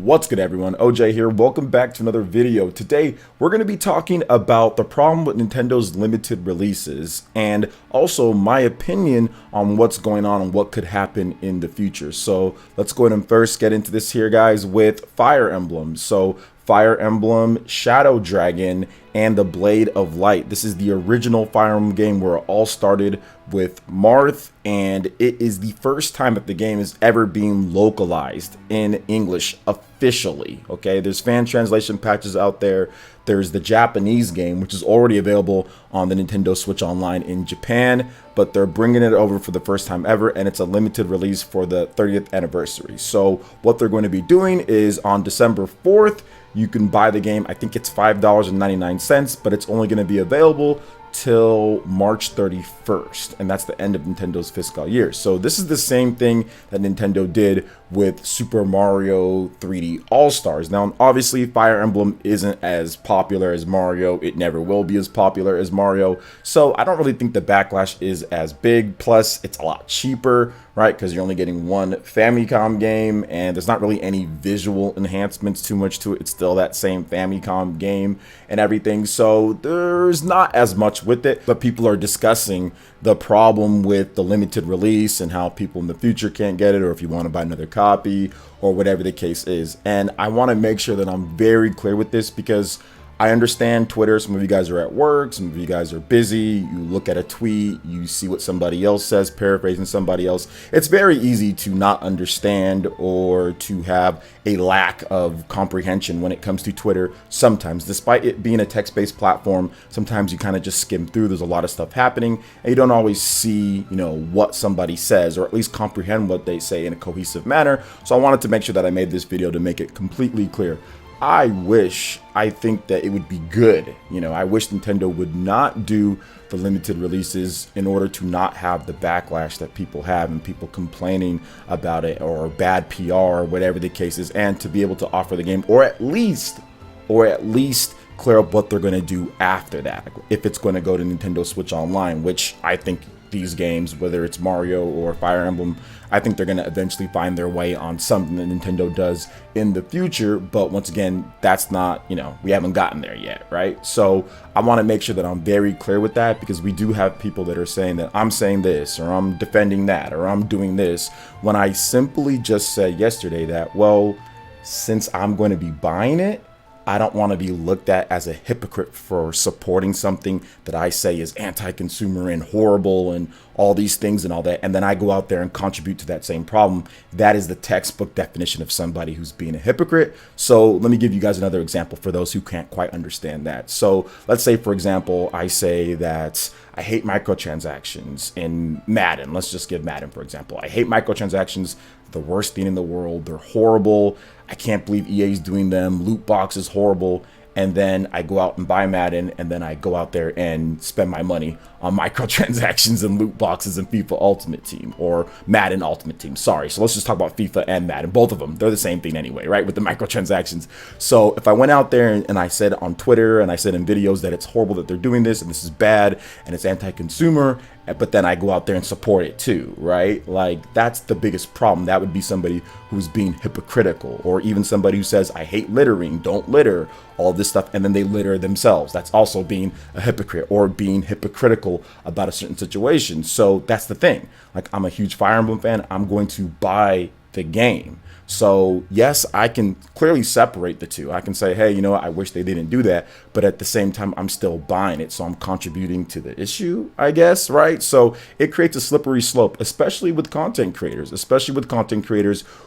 What's good, everyone? OJ here. Welcome back to another video. Today we're going to be talking about the problem with Nintendo's limited releases and also my opinion on what's going on and what could happen in the future. So let's go ahead and first get into this here, guys, with Fire Emblem. So Fire Emblem, Shadow Dragon, and the Blade of Light. This is the original Fire Emblem game where it all started with Marth, and it is the first time that the game is ever being localized in English officially. Okay, there's fan translation patches out there. There's the Japanese game, which is already available on the Nintendo Switch Online in Japan, but they're bringing it over for the first time ever, and it's a limited release for the 30th anniversary. So what they're going to be doing is on December 4th, you can buy the game. I think it's $5.99, but it's only going to be available till March 31st, and that's the end of Nintendo's fiscal year. So this is the same thing that Nintendo did with Super Mario 3D All-Stars. Now, obviously, Fire Emblem isn't as popular as Mario. It never will be as popular as Mario. So I don't really think the backlash is as big. Plus, it's a lot cheaper, right? Because you're only getting one Famicom game, and there's not really any visual enhancements too much to it. It's still that same Famicom game and everything. So there's not as much with it, but people are discussing the problem with the limited release and how people in the future can't get it, or if you want to buy another copy or whatever the case is. And I want to make sure that I'm very clear with this, because I understand Twitter. Some of you guys are at work, some of you guys are busy. You look at a tweet, you see what somebody else says, paraphrasing somebody else. It's very easy to not understand or to have a lack of comprehension when it comes to Twitter. Sometimes, despite it being a text-based platform, sometimes you kind of just skim through. There's a lot of stuff happening, and you don't always see, what somebody says, or at least comprehend what they say in a cohesive manner. So I wanted to make sure that I made this video to make it completely clear. I think that it would be good. I wish Nintendo would not do the limited releases in order to not have the backlash that people have and people complaining about it, or bad PR, or whatever the case is, and to be able to offer the game, or at least clear up what they're going to do after that. If it's going to go to Nintendo Switch Online, which I think these games, whether it's Mario or Fire Emblem, I think they're going to eventually find their way on something that Nintendo does in the future. But once again, that's not, we haven't gotten there yet, right? So I want to make sure that I'm very clear with that, because we do have people that are saying that I'm saying this, or I'm defending that, or I'm doing this, when I simply just said yesterday that, well, since I'm going to be buying it, I don't want to be looked at as a hypocrite for supporting something that I say is anti-consumer and horrible and all these things and all that, and then I go out there and contribute to that same problem. That is the textbook definition of somebody who's being a hypocrite. So let me give you guys another example for those who can't quite understand that. So let's say, for example, I say that I hate microtransactions in Madden. Let's just give Madden, for example. I hate microtransactions, the worst thing in the world. They're horrible. I can't believe EA is doing them. Loot box is horrible. And then I go out and buy Madden, and then I go out there and spend my money on microtransactions and loot boxes and FIFA Ultimate Team, or Madden Ultimate Team. Sorry. So let's just talk about FIFA and Madden. Both of them, they're the same thing anyway, right? With the microtransactions. So if I went out there and I said on Twitter and I said in videos that it's horrible that they're doing this and this is bad and it's anti-consumer, but then I go out there and support it too, right? Like, that's the biggest problem. That would be somebody who's being hypocritical, or even somebody who says, I hate littering, don't litter, all this stuff, and then they litter themselves. That's also being a hypocrite, or being hypocritical about a certain situation. So that's the thing. Like, I'm a huge Fire Emblem fan. I'm going to buy the game. So yes, I can clearly separate the two. I can say, hey, I wish they didn't do that, but at the same time, I'm still buying it. So I'm contributing to the issue, I guess, right? So it creates a slippery slope, especially with content creators,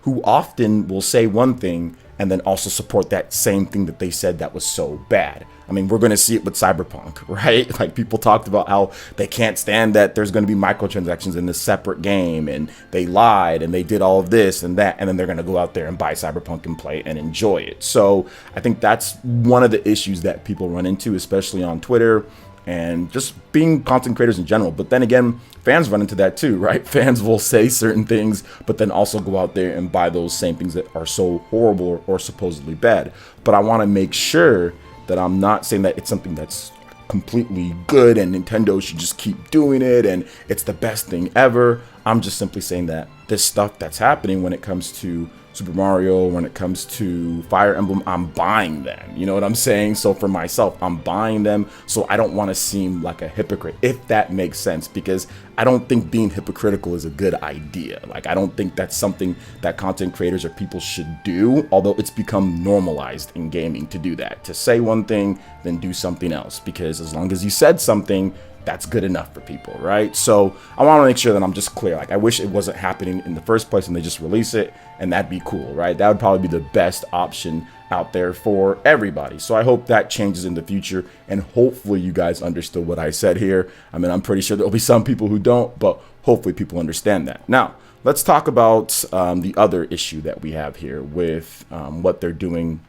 who often will say one thing and then also support that same thing that they said that was so bad. I mean, we're going to see it with Cyberpunk, right? Like, people talked about how they can't stand that there's going to be microtransactions in this separate game, and they lied and they did all of this and that, and then they're going to go out there and buy Cyberpunk and play and enjoy it. So I think that's one of the issues that people run into, especially on Twitter and just being content creators in general. But then again, fans run into that too, right? Fans will say certain things, but then also go out there and buy those same things that are so horrible or supposedly bad. But I want to make sure that I'm not saying that it's something that's completely good and Nintendo should just keep doing it and it's the best thing ever. I'm just simply saying that this stuff that's happening when it comes to Super Mario, when it comes to Fire Emblem, I'm buying them. You know what I'm saying? So for myself, I'm buying them. So I don't want to seem like a hypocrite, if that makes sense, because I don't think being hypocritical is a good idea. Like, I don't think that's something that content creators or people should do, although it's become normalized in gaming to do that, to say one thing, then do something else, because as long as you said something, that's good enough for people, right? So I want to make sure that I'm just clear. Like, I wish it wasn't happening in the first place and they just release it, and that'd be cool, right? That would probably be the best option out there for everybody. So I hope that changes in the future, and hopefully you guys understood what I said here. I mean, I'm pretty sure there'll be some people who don't, but hopefully people understand that. Now, let's talk about the other issue that we have here with what they're doing,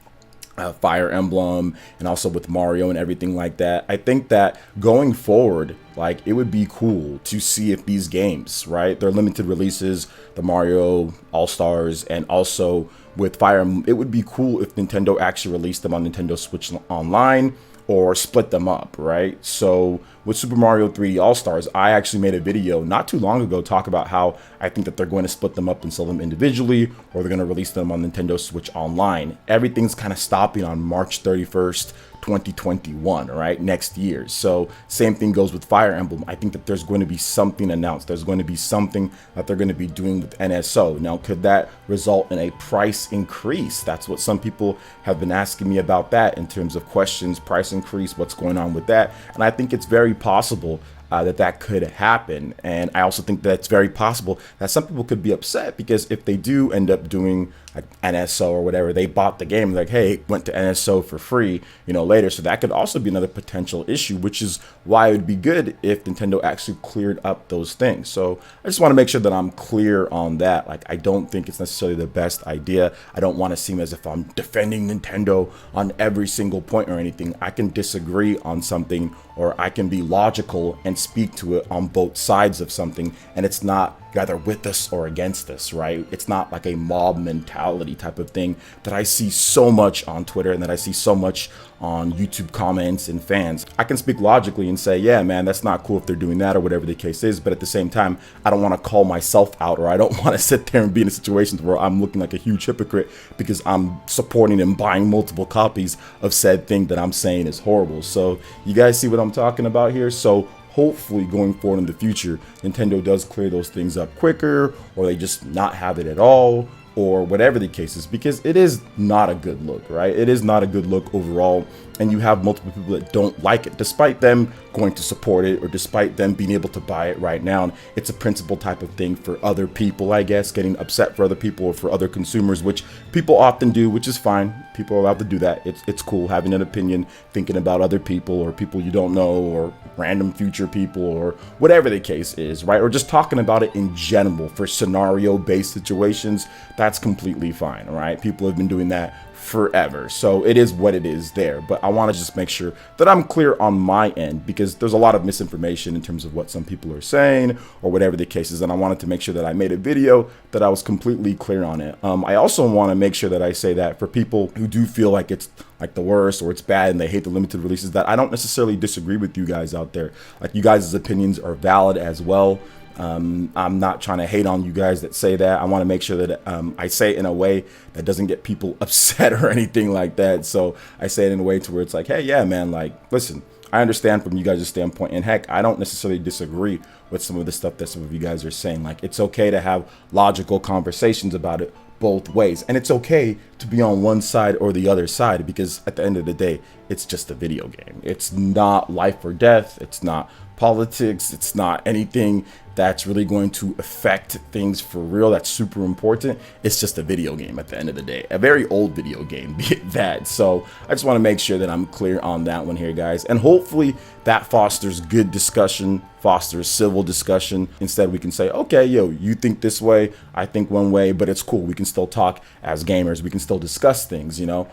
Fire Emblem, and also with Mario and everything like that. I think that going forward, like, it would be cool to see if these games, right, they're limited releases, the Mario All-Stars, and also with Fire Emblem, it would be cool if Nintendo actually released them on Nintendo Switch Online, or split them up, right? So with Super Mario 3D All-Stars, I actually made a video not too long ago talk about how I think that they're going to split them up and sell them individually, or they're going to release them on Nintendo Switch Online. Everything's kind of stopping on March 31st, 2021, right? Next year. So same thing goes with Fire Emblem. I think that there's going to be something announced. There's going to be something that they're going to be doing with NSO. Now, could that result in a price increase? That's what some people have been asking me about, that in terms of questions, price increase, what's going on with that. And I think it's very possible that could happen. And I also think that it's very possible that some people could be upset, because if they do end up doing like NSO or whatever, they bought the game, like, hey, it went to NSO for free, you know, later. So that could also be another potential issue, which is why it would be good if Nintendo actually cleared up those things. So I just want to make sure that I'm clear on that. Like, I don't think it's necessarily the best idea. I don't want to seem as if I'm defending Nintendo on every single point or anything. I can disagree on something, or I can be logical and speak to it on both sides of something, and it's not either with us or against us, right? It's not like a mob mentality type of thing that I see so much on Twitter and that I see so much on YouTube comments and fans. I can speak logically and say, yeah, man, that's not cool if they're doing that or whatever the case is. But at the same time, I don't want to call myself out, or I don't want to sit there and be in situations where I'm looking like a huge hypocrite because I'm supporting and buying multiple copies of said thing that I'm saying is horrible. So you guys see what I'm talking about here? So hopefully going forward in the future, Nintendo does clear those things up quicker, or they just not have it at all, or whatever the case is, because it is not a good look, right? It is not a good look overall, and you have multiple people that don't like it, despite them going to support it, or despite them being able to buy it right now. And it's a principle type of thing for other people, I guess, getting upset for other people or for other consumers, which people often do, which is fine. People are allowed to do that. It's cool having an opinion, thinking about other people or people you don't know, or random future people, or whatever the case is, right? Or just talking about it in general for scenario-based situations. That's completely fine, right? People have been doing that forever, so it is what it is there. But I want to just make sure that I'm clear on my end, because there's a lot of misinformation in terms of what some people are saying or whatever the case is, and I wanted to make sure that I made a video that I was completely clear on it. I also want to make sure that I say that for people who do feel like it's like the worst or it's bad and they hate the limited releases, that I don't necessarily disagree with you guys out there. Like, you guys' opinions are valid as well. I'm not trying to hate on you guys that say that. I want to make sure that I say it in a way that doesn't get people upset or anything like that. So I say it in a way to where it's like, hey, yeah, man, like, listen, I understand from you guys' standpoint, and heck, I don't necessarily disagree with some of the stuff that some of you guys are saying. Like, it's okay to have logical conversations about it both ways, and it's okay to be on one side or the other side, because at the end of the day, it's just a video game. It's not life or death. It's not politics. It's not anything that's really going to affect things for real. That's super important. It's just a video game at the end of the day, a very old video game, be it that. So I just want to make sure that I'm clear on that one here, guys, and hopefully that fosters good discussion, fosters civil discussion. Instead, we can say, okay, yo, you think this way, I think one way, but it's cool. We can still talk as gamers. We can still discuss things, you know?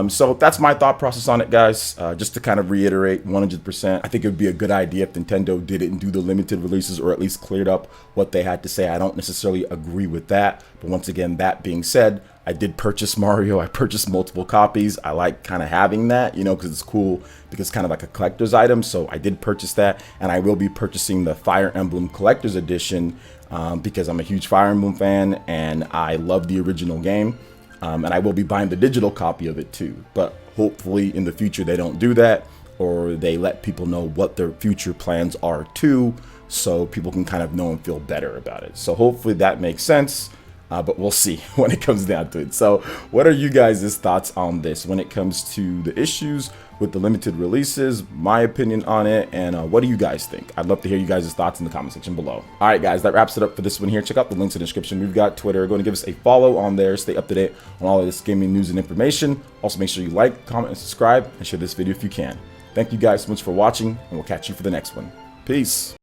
So that's my thought process on it, guys. Just to kind of reiterate 100%, I think it would be a good idea if Nintendo didn't do the limited releases, or at least clear cleared up what they had to say. I don't necessarily agree with that, but once again, that being said, I did purchase Mario. I purchased multiple copies. I like kind of having that, you know, because it's cool, because it's kind of like a collector's item. So I did purchase that, and I will be purchasing the Fire Emblem Collector's Edition because I'm a huge Fire Emblem fan and I love the original game. And I will be buying the digital copy of it too. But hopefully in the future they don't do that, or they let people know what their future plans are too, so people can kind of know and feel better about it. So hopefully that makes sense. But we'll see when it comes down to it. So what are you guys' thoughts on this when it comes to the issues with the limited releases, my opinion on it, and what do you guys think? I'd love to hear you guys' thoughts in the comment section below. All right, guys, that wraps it up for this one here. Check out the links in the description. We've got Twitter. Go and give us a follow on there. Stay up to date on all of this gaming news and information. Also, make sure you like, comment, and subscribe, and share this video if you can. Thank you guys so much for watching, and we'll catch you for the next one. Peace.